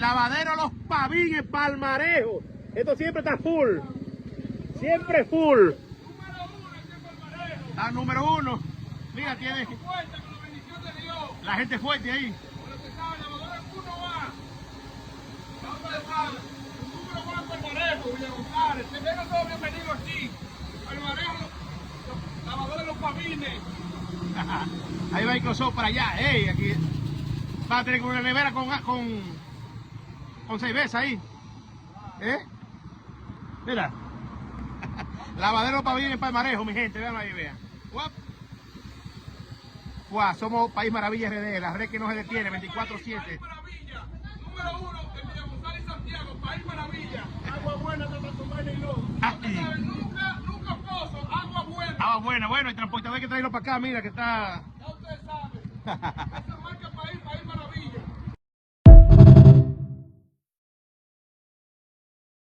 Lavadero Los Pavines, Palmarejo. Esto siempre está full. Siempre full. Está número 1. Mira, tiene la gente fuerte ahí. Bienvenido aquí. Palmarejo, Lavadero Los Pavines. Ahí va Microsoft para allá. Hey, aquí va a tener una nevera con cerveza ahí. Mira. Lavadero para bien Palmarejo, mi gente. Vean ahí, vean. Wow, somos País Maravilla RD, la red que no se detiene, 24/7. País Maravilla, número 1 en Villa González y Santiago. País Maravilla. Agua buena, Tata y lodo. Nunca pozo, agua buena. Agua buena, bueno, el transportador hay que traerlo para acá, mira que está. Ya ustedes saben.